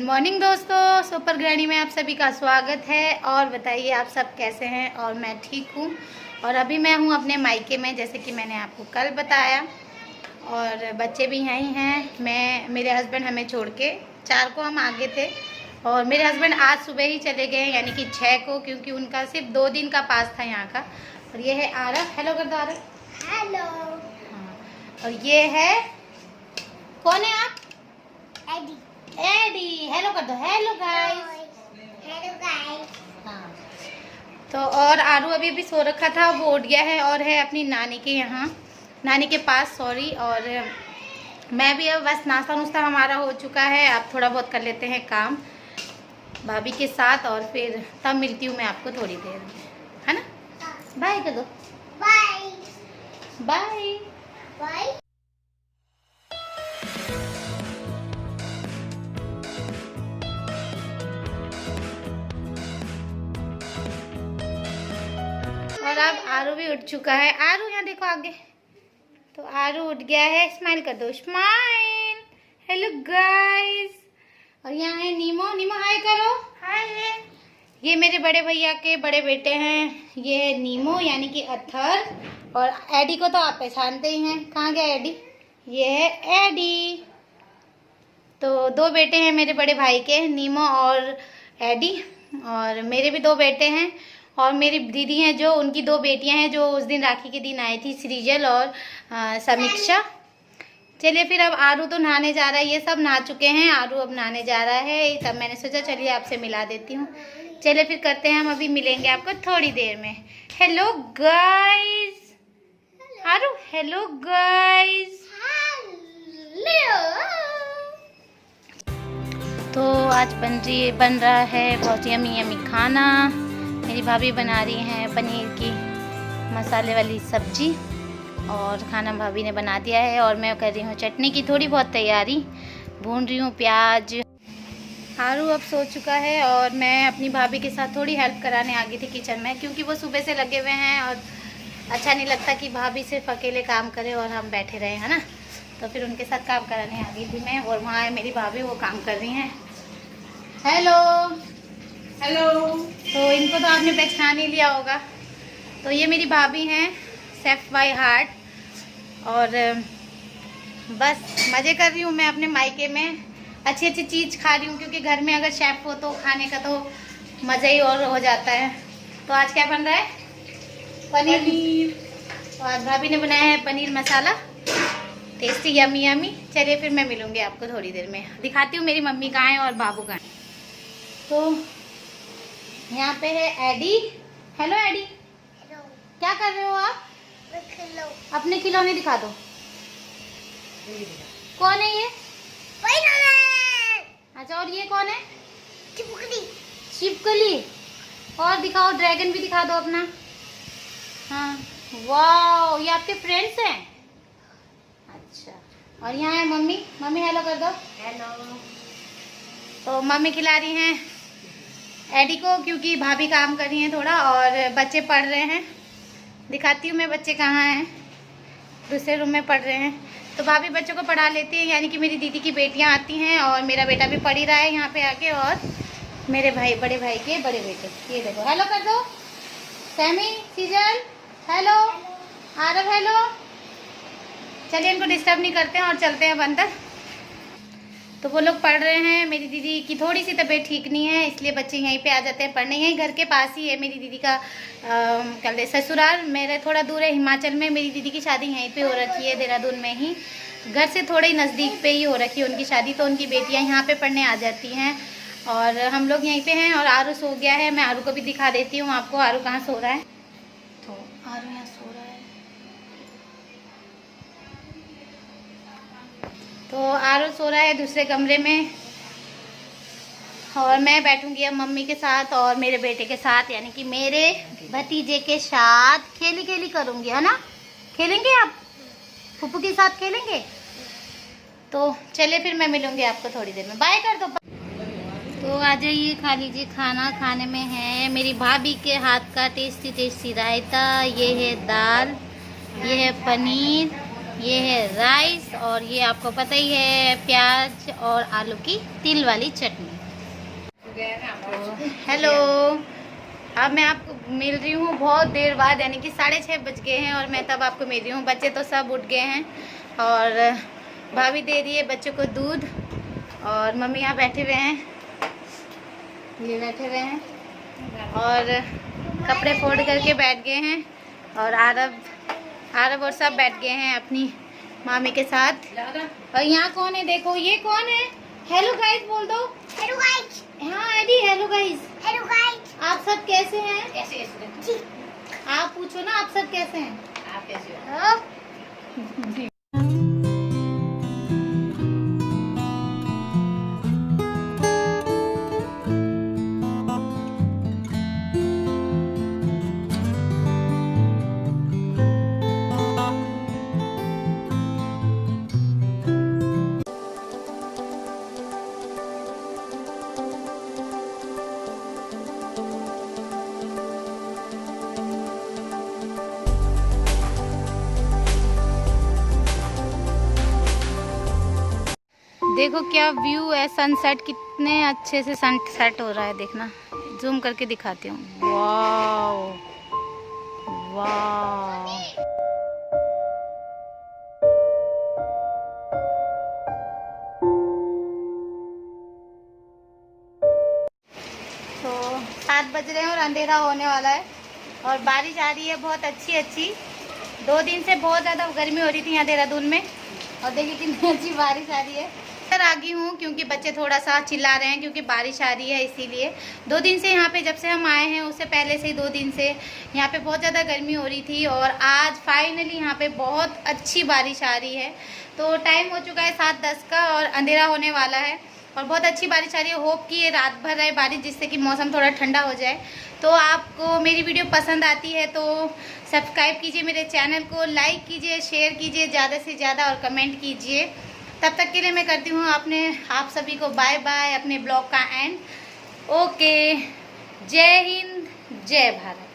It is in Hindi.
मॉर्निंग दोस्तों, सुपर ग्रैनी में आप सभी का स्वागत है। और बताइए आप सब कैसे हैं। और मैं ठीक हूँ और अभी मैं हूँ अपने मायके में, जैसे कि मैंने आपको कल बताया। और बच्चे भी यहीं हैं। मेरे हस्बैंड हमें छोड़ के 4 को हम आगे थे और मेरे हस्बैंड आज सुबह ही चले गए, यानी कि 6 को, क्योंकि उनका सिर्फ 2 दिन का पास था यहाँ का। और ये है आरव, हेलो कर दो आरव। हेलो। हाँ, और ये है, कौन है आप? एडी। एडी, हेलो कर दो। Hello guys. Hello guys. हाँ, तो और आरू अभी भी सो रखा था, वो उठ गया है और है अपनी नानी के यहाँ, नानी के पास, सॉरी। और मैं भी अब बस नाश्ता नुश्ता हमारा हो चुका है। अब थोड़ा बहुत कर लेते हैं काम भाभी के साथ और फिर तब मिलती हूँ मैं आपको थोड़ी देर में, है ना। बाय कर दो। Bye bye bye. और अब आरू भी उठ चुका है। आरू यहाँ देखो आगे, तो आरू उठ गया है। स्माइल कर दो, स्माइल। Hello guys. और यहाँ है नीमो, नीमो हाय करो। हाय। ये मेरे बड़े भैया के बड़े बेटे हैं। ये है नीमो यानी कि अथर। और एडी को तो आप पहचानते ही हैं। कहाँ गया एडी? ये है एडी। तो 2 बेटे हैं मेरे बड़े भाई के, नीमो और एडी। और मेरे भी 2 बेटे हैं। और मेरी दीदी हैं जो, उनकी 2 बेटियां हैं जो उस दिन राखी के दिन आई थी, सृजल और समीक्षा। चलिए फिर अब आरू तो नहाने जा रहा है, ये सब नहा चुके हैं, आरू अब नहाने जा रहा है। तब मैंने सोचा चलिए आपसे मिला देती हूँ। चलिए फिर करते हैं, हम अभी मिलेंगे आपको थोड़ी देर में। Hello guys. आरू हेलो गाइस। तो आज बन रहा है बहुत यमी यमी खाना। मेरी भाभी बना रही हैं पनीर की मसाले वाली सब्जी और खाना भाभी ने बना दिया है। और मैं कर रही हूँ चटनी की थोड़ी बहुत तैयारी, भून रही हूँ प्याज। आरू अब सो चुका है और मैं अपनी भाभी के साथ थोड़ी हेल्प कराने आ गई थी किचन में, क्योंकि वो सुबह से लगे हुए हैं और अच्छा नहीं लगता कि भाभी सिर्फ अकेले काम करे और हम बैठे रहे, है ना। तो फिर उनके साथ काम कराने आ गई थी मैं। और वहाँ है मेरी भाभी, वो काम कर रही हैं। Hello hello. तो इनको तो आपने पहचान ही लिया होगा। तो ये मेरी भाभी हैं, शेफ बाय हार्ट। और बस मज़े कर रही हूँ मैं अपने मायके में, अच्छी अच्छी चीज़ खा रही हूँ, क्योंकि घर में अगर शेफ हो तो खाने का तो मज़ा ही और हो जाता है। तो आज क्या बन रहा है? पनीर। तो आज भाभी ने बनाया है paneer masala, tasty yummy yummy. चलिए फिर मैं मिलूँगी आपको थोड़ी देर में, दिखाती हूँ मेरी मम्मी कहाँ है और बाबू कहाँ है। तो यहाँ पे है एडी। Hello AD. हेलो। क्या कर रहे हो आप? हेलो। अपने खिलौने दिखा दो। कौन है ये? अच्छा, और ये कौन है? चिपकली। छिपकली। और दिखाओ, ड्रैगन भी दिखा दो अपना। हाँ, वाह, ये आपके फ्रेंड्स हैं। अच्छा, और यहाँ है मम्मी। मम्मी हेलो कर दो। हेलो। तो मम्मी खिला रही हैं एडी को, क्योंकि भाभी काम कर रही हैं थोड़ा और बच्चे पढ़ रहे हैं। दिखाती हूँ मैं बच्चे कहाँ हैं, दूसरे रूम में पढ़ रहे हैं। तो भाभी बच्चों को पढ़ा लेती है, यानी कि मेरी दीदी की बेटियाँ आती हैं और मेरा बेटा भी पढ़ ही रहा है यहाँ पे आके। और मेरे भाई, बड़े भाई के बड़े बेटे, ये देखो, हेलो कर दो। Sami, सीजल hello, Aarav hello. चलिए इनको डिस्टर्ब नहीं करते हैं और चलते हैं अब अंदर। तो वो लोग पढ़ रहे हैं। मेरी दीदी की थोड़ी सी तबीयत ठीक नहीं है, इसलिए बच्चे यहीं पे आ जाते हैं पढ़ने। यहीं घर के पास ही है मेरी दीदी का कल ससुराल। मेरे थोड़ा दूर है हिमाचल में। मेरी दीदी की शादी यहीं पे हो रखी है, देहरादून में ही, घर से थोड़े ही नज़दीक पे ही हो रखी है उनकी शादी। तो उनकी बेटियां यहाँ पे पढ़ने आ जाती हैं और हम लोग यहीं पे हैं। और आरू सो गया है, मैं आरू को भी दिखा देती हूँ आपको आरू कहाँ सो रहा है। तो आरू यहाँ सो रहा है। तो आरू सो रहा है दूसरे कमरे में और मैं बैठूंगी अब मम्मी के साथ और मेरे बेटे के साथ, यानी कि मेरे भतीजे के साथ खेली खेली करूंगी, है ना। खेलेंगे आप? फूफू के साथ खेलेंगे? तो चलिए फिर मैं मिलूंगी आपको थोड़ी देर में। बाय कर दो। तो आ जाइए, खा लीजिए खाना। खाने में है मेरी भाभी के हाथ का टेस्टी टेस्टी रायता, ये है दाल, ये है पनीर, ये है राइस और ये आपको पता ही है प्याज और आलू की तिल वाली चटनी। हेलो, अब मैं आपको मिल रही हूँ बहुत देर बाद, यानी कि 6:30 बज गए हैं और मैं तब आपको मिल रही हूँ। बच्चे तो सब उठ गए हैं और भाभी दे रही है बच्चों को दूध और मम्मी यहाँ बैठे हुए हैं, ये बैठे हुए हैं और कपड़े फोल्ड करके बैठ गए हैं और आरब और सब बैठ गए हैं अपनी मामी के साथ। और यहाँ कौन है देखो, ये कौन है? हेलो गाइस बोल दो। Hello guys. हाँ एडी, हेलो गाइस। Hello guys. आप सब कैसे हैं? कैसे? आप पूछो ना, आप सब कैसे हैं? आप कैसे हो? देखो क्या व्यू है, सनसेट कितने अच्छे से सनसेट हो रहा है, देखना जूम करके दिखाती हूँ। वाओ वाओ, तो 7 बज रहे हैं और अंधेरा होने वाला है और बारिश आ रही है बहुत अच्छी। 2 दिन से बहुत ज़्यादा गर्मी हो रही थी यहाँ देहरादून में और देखिए कितनी अच्छी बारिश आ रही है। इधर आ गई हूँ क्योंकि बच्चे थोड़ा सा चिल्ला रहे हैं क्योंकि बारिश आ रही है, इसीलिए 2 दिन से यहाँ पे, जब से हम आए हैं उससे पहले से ही 2 दिन से यहाँ पे बहुत ज़्यादा गर्मी हो रही थी और आज फाइनली यहाँ पे बहुत अच्छी बारिश आ रही है। तो टाइम हो चुका है 7:10 का और अंधेरा होने वाला है और बहुत अच्छी बारिश आ रही है। होप कि ये रात भर रहे बारिश, जिससे कि मौसम थोड़ा ठंडा हो जाए। तो आपको मेरी वीडियो पसंद आती है तो सब्सक्राइब कीजिए मेरे चैनल को, लाइक कीजिए, शेयर कीजिए ज़्यादा से ज़्यादा और कमेंट कीजिए। तब तक के लिए मैं करती हूँ आप सभी को बाय बाय, अपने ब्लॉग का एंड। ओके, जय हिंद, जय भारत।